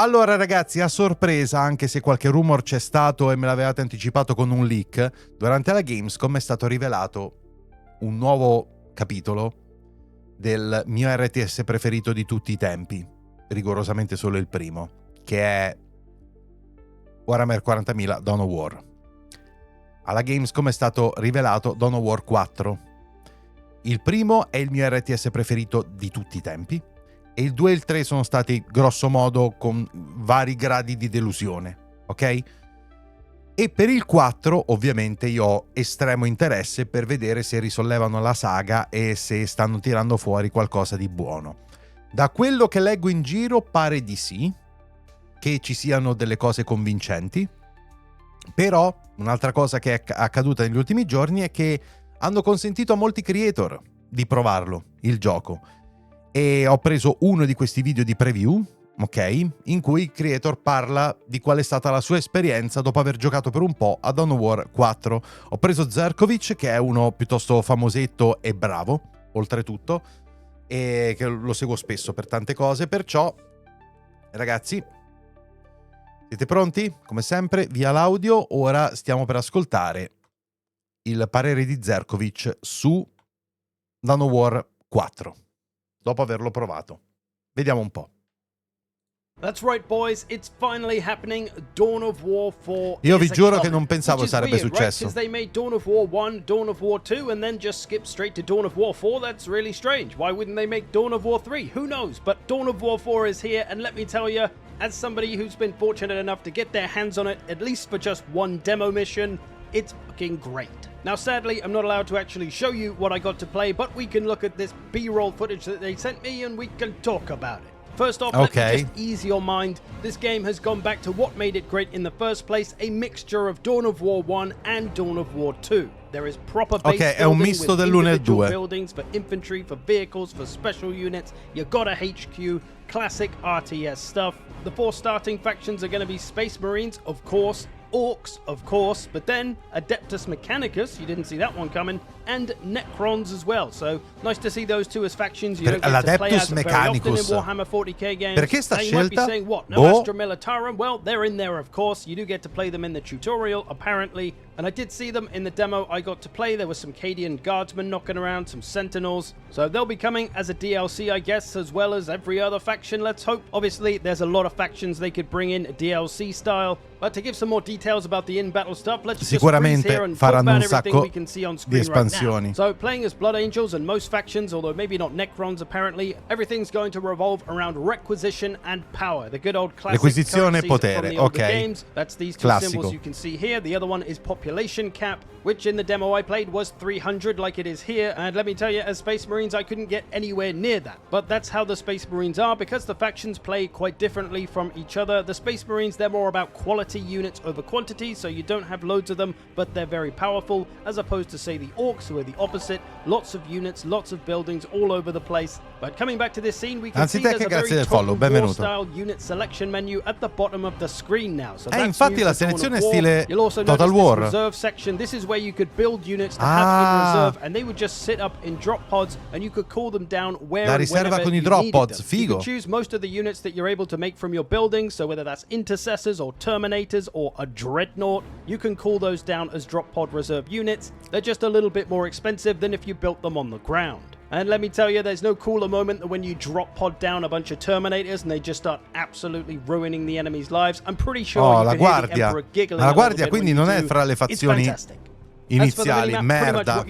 Allora ragazzi, a sorpresa, anche se qualche rumor c'è stato e me l'avevate anticipato con un leak, durante la Gamescom è stato rivelato un nuovo capitolo del mio RTS preferito di tutti i tempi, rigorosamente solo il primo, che è Warhammer 40.000 Dawn of War. Alla Gamescom è stato rivelato Dawn of War 4. Il primo è il mio RTS preferito di tutti i tempi, e il 2 e il 3 sono stati grosso modo con vari gradi di delusione, ok? E per il 4 ovviamente io ho estremo interesse per vedere se risollevano la saga e se stanno tirando fuori qualcosa di buono. Da quello che leggo in giro pare di sì, che ci siano delle cose convincenti, però un'altra cosa che è accaduta negli ultimi giorni è che hanno consentito a molti creator di provarlo, il gioco. E ho preso uno di questi video di preview, ok? In cui il creator parla di qual è stata la sua esperienza dopo aver giocato per un po' a Dawn of War 4. Ho preso Zerkovic, che è uno piuttosto famosetto e bravo, oltretutto, e che lo seguo spesso per tante cose, perciò, ragazzi, siete pronti? Come sempre, via l'audio, ora stiamo per ascoltare il parere di Zerkovic su Dawn of War 4. Dopo averlo provato. Vediamo un po'. That's right, boys. It's finally happening. Dawn of War 4. Io vi giuro che non pensavo sarebbe weird, successo. Because they made Dawn of War 1, Dawn of War 2, and then just skip straight to Dawn of War 4. That's really strange. Why wouldn't they make Dawn of War 3? Who knows? But Dawn of War 4 is here, and let me tell you, as somebody who's been fortunate enough to get their hands on it, at least for just one demo mission, it's fucking great. Now, sadly, I'm not allowed to actually show you what I got to play, but we can look at this B-roll footage that they sent me and we can talk about it. First off, let me just ease your mind. This game has gone back to what made it great in the first place, a mixture of Dawn of War 1 and Dawn of War 2. There is proper base è un misto dell'uno e due. Buildings for infantry, for vehicles, for special units. You got a HQ, classic RTS stuff. The 4 starting factions are going to be Space Marines, of course, Orcs, of course, but then Adeptus Mechanicus, you didn't see that one coming, and Necrons as well. So nice to see those two as factions you don't get to play as very often in Warhammer 40k games. Perché sta now you might be scelta? saying, what, no Astra Militarum? Well, they're in there, of course. You do get to play them in the tutorial, apparently. And I did see them in the demo I got to play. There was some Cadian Guardsmen knocking around, some Sentinels. So they'll be coming as a DLC, I guess, as well as every other faction, let's hope. Obviously, there's a lot of factions they could bring in DLC style. But to give some more details about the in-battle stuff, let's just freeze here and talk about everything we can see on screen right now. So playing as Blood Angels and most factions, although maybe not Necrons apparently, everything's going to revolve around requisition and power. The good old classic requisizione e potere, from the older games. That's these two symbols you can see here. The other one is population cap, which in the demo I played was 300 like it is here, and let me tell you, as Space Marines I couldn't get anywhere near that. But that's how the Space Marines are, because the factions play quite differently from each other. The Space Marines, they're more about quality units over quantity, so you don't have loads of them, but they're very powerful, as opposed to, say, the Orcs, who are the opposite. Lots of units, lots of buildings all over the place. But coming back to this scene, we can see there's a very Total War style unit selection menu at the bottom of the screen now. So that's infatti la selezione è stile Total War. Reserve section. This is where you could build units to have in reserve, and they would just sit up in drop pods, and you could call them down where La and riserva whenever con i you drop needed pods, them. figo. You can choose most of the units that you're able to make from your buildings, so whether that's intercessors or terminators or a dreadnought, you can call those down as drop pod reserve units. They're just a little bit more expensive than if you built them on the ground. And let me tell you, there's no cooler moment than when you drop pod down a bunch of Terminators and they just start absolutely ruining the enemy's lives. I'm pretty sure you can hear the Emperor giggling la a little guardia bit quindi when non you è do. fra le fazioni iniziali. Merda.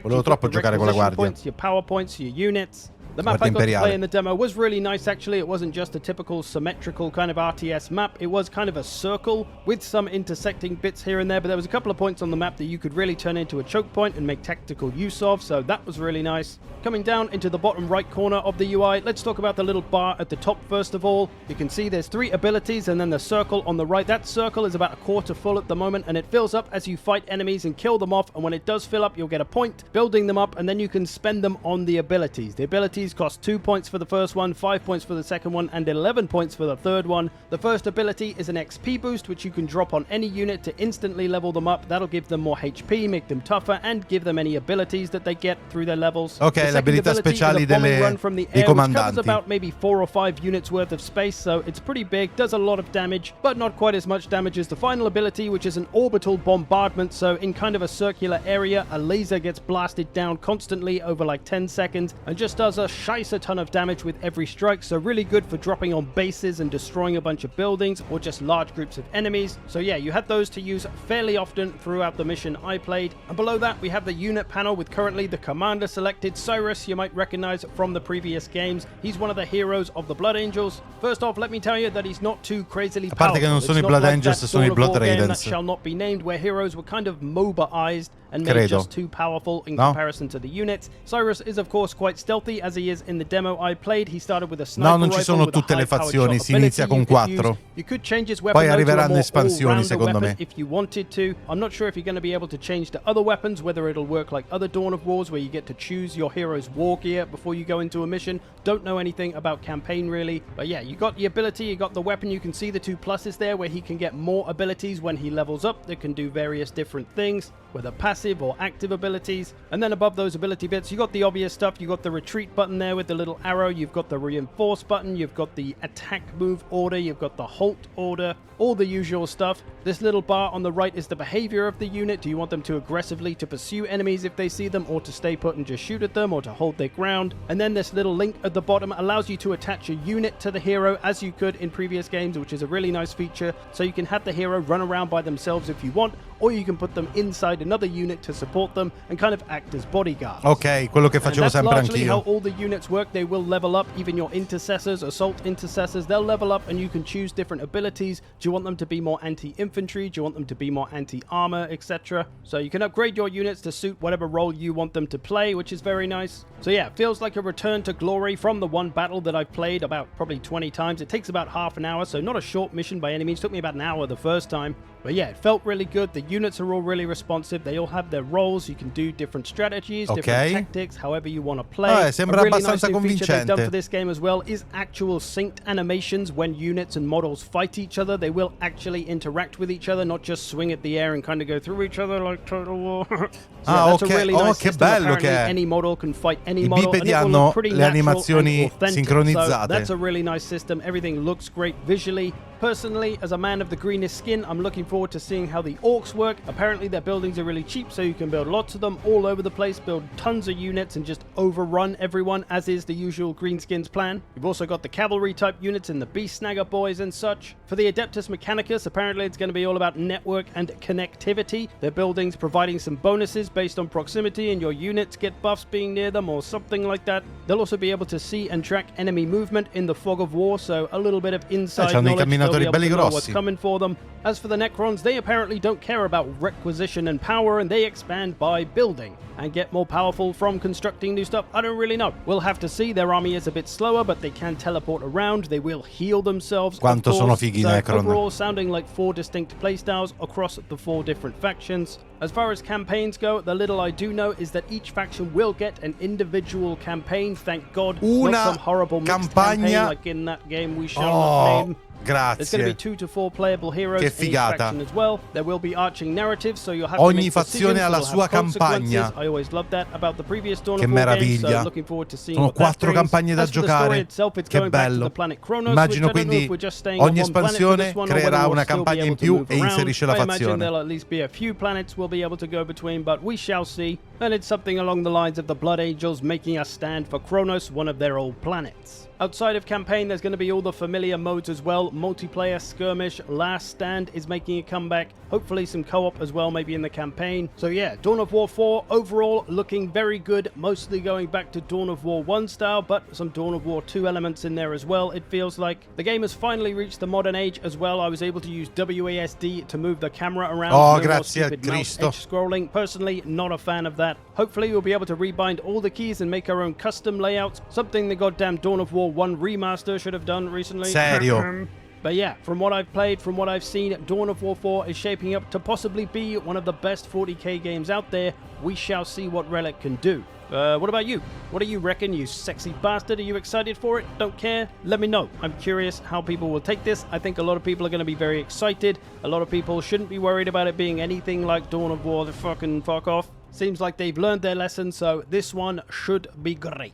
Volevo troppo giocare con la guardia. Points, your power points, your units. The map I got to play in the demo was really nice, actually. It wasn't just a typical symmetrical kind of RTS map. It was kind of a circle with some intersecting bits here and there, but there was a couple of points on the map that you could really turn into a choke point and make tactical use of, so that was really nice. Coming down into the bottom right corner of the UI, let's talk about the little bar at the top first of all. You can see there's 3 abilities and then the circle on the right. That circle is about a quarter full at the moment, and it fills up as you fight enemies and kill them off, and when it does fill up, you'll get a point, building them up, and then you can spend them on the abilities. The abilities abilities cost 2 points for the first one, 5 points for the second one, and 11 points for the third one. The first ability is an XP boost, which you can drop on any unit to instantly level them up. That'll give them more HP, make them tougher, and give them any abilities that they get through their levels. Ok, le abilità speciali dei comandanti. Covers about maybe 4 or 5 units worth of space, so it's pretty big, does a lot of damage, but not quite as much damage as the final ability, which is an orbital bombardment. So in kind of a circular area, a laser gets blasted down constantly over like 10 seconds and just does a shice a ton of damage with every strike. So really good for dropping on bases and destroying a bunch of buildings or just large groups of enemies. So yeah, you had those to use fairly often throughout the mission I played. And below that we have the unit panel with currently the commander selected. Cyrus, you might recognize from the previous games. He's one of the heroes of the Blood Angels. First off, let me tell you that he's not too crazily powerful. A parte che non sono i Blood Angels, sono i Blood Raidens. That shall not be named, where heroes were kind of MOBA-ized and made just too powerful in comparison to the units. Cyrus is of course quite stealthy, as he is in the demo I played. He started with a sniper non ci sono tutte le fazioni, si inizia con 4. You could change his weapon. Poi arriveranno espansioni, secondo me. If you wanted to. I'm not sure if you're going to be able to change to other weapons, whether it'll work like other Dawn of Wars, where you get to choose your hero's war gear before you go into a mission. Don't know anything about campaign really, but yeah, you got the ability, you got the weapon. You can see the 2 pluses there, where he can get more abilities when he levels up that can do various different things, whether passive or active abilities. And then above those ability bits, you got the obvious stuff. You got the retreat button there with the little arrow, you've got the reinforce button, you've got the attack move order, you've got the halt order, all the usual stuff. This little bar on the right is the behavior of the unit. Do you want them to aggressively to pursue enemies if they see them, or to stay put and just shoot at them, or to hold their ground? And then this little link at the bottom allows you to attach a unit to the hero, as you could in previous games, which is a really nice feature. So you can have the hero run around by themselves if you want, or you can put them inside another unit to support them and kind of act as bodyguards. Ok, quello che facevo sempre anch'io. That's largely how all the units work. They will level up. Even your intercessors, assault intercessors, they'll level up, and you can choose different abilities. Do you want them to be more anti-infantry? Do you want them to be more anti-armor, etc.? So you can upgrade your units to suit whatever role you want them to play, which is very nice. So yeah, it feels like a return to glory from the one battle that I've played about probably 20 times. It takes about half an hour, so not a short mission by any means. It took me about an hour the first time. But yeah, it felt really good. The units are all really responsive. They all have their roles. You can do different strategies, different tactics, however you want to play. Sembra really abbastanza nice convincente. Feature they've done for this game as well is actual synced animations when units and models fight each other. They will actually interact with each other, not just swing at the air and kind of go through each other like Total War. So that's a really nice che system. bello Apparently che è. any model can fight any I model, bipedi and it will hanno look pretty le natural animazioni and authentic. sincronizzate. So that's a really nice system. Everything looks great visually. Personally, as a man of the greenest skin, I'm looking forward to seeing how the orcs work. Apparently their buildings are really cheap, so you can build lots of them all over the place, build tons of units and just overrun everyone, as is the usual greenskins plan. You've also got the cavalry type units and the beast snagger boys and such. For the Adeptus Mechanicus, apparently it's going to be all about network and connectivity. Their buildings providing some bonuses based on proximity, and your units get buffs being near them or something like that. They'll also be able to see and track enemy movement in the fog of war, so a little bit of inside knowledge. Belli grossi. What's coming for them. As for the Necrons, they apparently don't care about requisition and power, and they expand by building and get more powerful from constructing new stuff. I don't really know. We'll have to see. Their army is a bit slower, but they can teleport around. They will heal themselves. Quanto sono fighi Necron. Overall, sounding like 4 distinct playstyles across the 4 different factions. As far as campaigns go, the little I do know is that each faction will get an individual campaign. Thank God. Not some horrible mixed campaign like in that game we shall not name. Grazie. There's going to be 2 to 4 playable heroes in each faction as well. There will be arching narratives, so you'll have to make fazione ha la sua campagna. I always loved that about the previous Dawn Che of War meraviglia. games, so looking forward to seeing Sono what that 4 campagne da giocare. Itself, it's che going back to bello. the planet Kronos, Immagino which I don't know quindi if we're just staying ogni on one planet for this espansione one, or creerà whether we'll una still be campagna in able to più move e around. inserisce la I imagine fazione. there'll at least be a few planets we'll be able to go between, but we shall see. And it's something along the lines of the Blood Angels making us stand for Kronos, one of their old planets. Outside of campaign, there's going to be all the familiar modes as well. Multiplayer, skirmish, last stand is making a comeback. Hopefully some co-op as well, maybe in the campaign. So yeah, Dawn of War 4 overall looking very good. Mostly going back to Dawn of War 1 style, but some Dawn of War 2 elements in there as well. It feels like the game has finally reached the modern age as well. I was able to use WASD to move the camera around. Oh, grazie a Cristo. Edge scrolling. Personally, not a fan of that. Hopefully we'll be able to rebind all the keys and make our own custom layouts. Something the goddamn Dawn of War 1 remaster should have done recently. Serio? But yeah, from what I've played, from what I've seen, Dawn of War 4 is shaping up to possibly be one of the best 40k games out there. We shall see what Relic can do. What about you? What do you reckon, you sexy bastard? Are you excited for it? Don't care? Let me know. I'm curious how people will take this. I think a lot of people are going to be very excited. A lot of people shouldn't be worried about it being anything like Dawn of War. The fucking fuck off. Seems like they've learned their lesson, so this one should be great.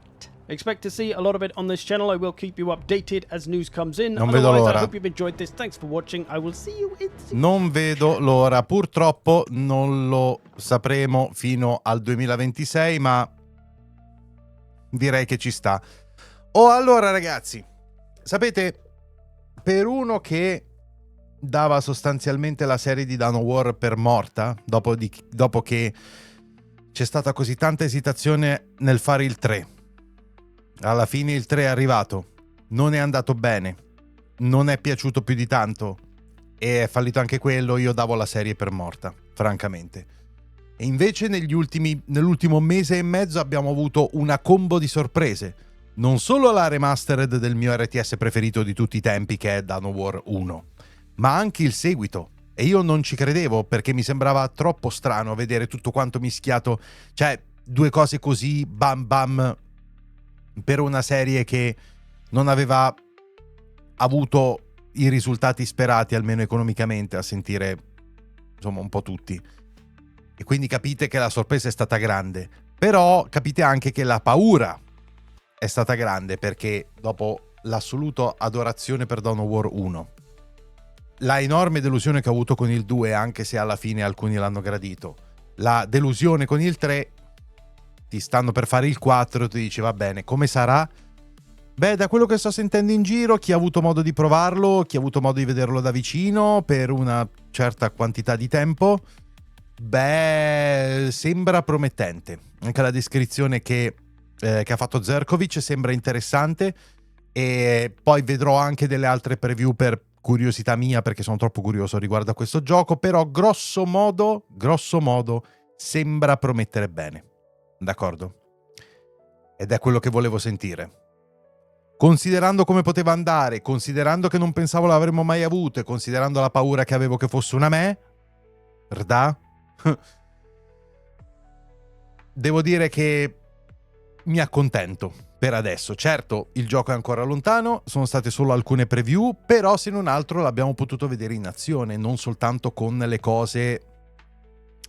Expect to see a lot of it on this channel. I will keep you updated as news comes in. Non vedo Otherwise, l'ora. I hope you've enjoyed this. Thanks for watching. I will see you in... Non vedo l'ora. Purtroppo non lo sapremo fino al 2026, ma direi che ci sta. Oh, allora ragazzi, sapete, per uno che dava sostanzialmente la serie di Dawn of War per morta, dopo che c'è stata così tanta esitazione nel fare il 3, alla fine il 3 è arrivato, non è andato bene, non è piaciuto più di tanto e è fallito anche quello, io davo la serie per morta, francamente. E invece nell'ultimo mese e mezzo abbiamo avuto una combo di sorprese. Non solo la remastered del mio RTS preferito di tutti i tempi, che è Dawn of War 1, ma anche il seguito. E io non ci credevo, perché mi sembrava troppo strano vedere tutto quanto mischiato. Cioè, due cose così bam bam per una serie che non aveva avuto i risultati sperati, almeno economicamente, a sentire insomma un po' tutti. E quindi capite che la sorpresa è stata grande, però capite anche che la paura è stata grande, perché dopo l'assoluto adorazione per Dawn of War 1, la enorme delusione che ho avuto con il 2, anche se alla fine alcuni l'hanno gradito, la delusione con il 3, ti stanno per fare il 4, ti dici va bene, come sarà? Beh, da quello che sto sentendo in giro, chi ha avuto modo di provarlo, chi ha avuto modo di vederlo da vicino per una certa quantità di tempo, beh, sembra promettente. Anche la descrizione che ha fatto Zerkovic sembra interessante, e poi vedrò anche delle altre preview per curiosità mia, perché sono troppo curioso riguardo a questo gioco, però grosso modo sembra promettere bene, d'accordo? Ed è quello che volevo sentire. Considerando come poteva andare, considerando che non pensavo l'avremmo mai avuto, e considerando la paura che avevo che fosse una merda, devo dire che mi accontento per adesso. Certo, il gioco è ancora lontano, sono state solo alcune preview, però se non altro l'abbiamo potuto vedere in azione, non soltanto con le cose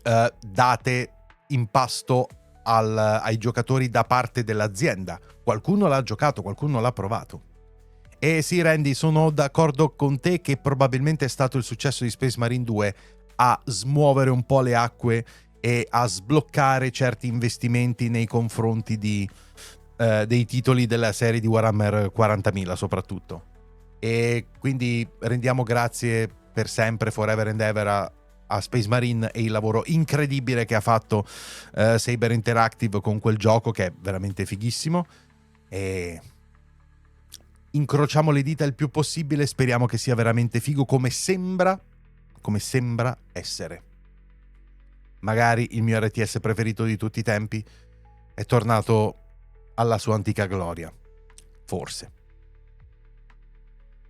date in pasto ai giocatori da parte dell'azienda. Qualcuno l'ha giocato, qualcuno l'ha provato. E sì, Randy, sono d'accordo con te che probabilmente è stato il successo di Space Marine 2 a smuovere un po' le acque e a sbloccare certi investimenti nei confronti dei titoli della serie di Warhammer 40.000 soprattutto. E quindi rendiamo grazie per sempre, forever and ever, a Space Marine e il lavoro incredibile che ha fatto Saber Interactive con quel gioco, che è veramente fighissimo. E incrociamo le dita il più possibile, speriamo che sia veramente figo come sembra essere. Magari il mio RTS preferito di tutti i tempi è tornato alla sua antica gloria, forse.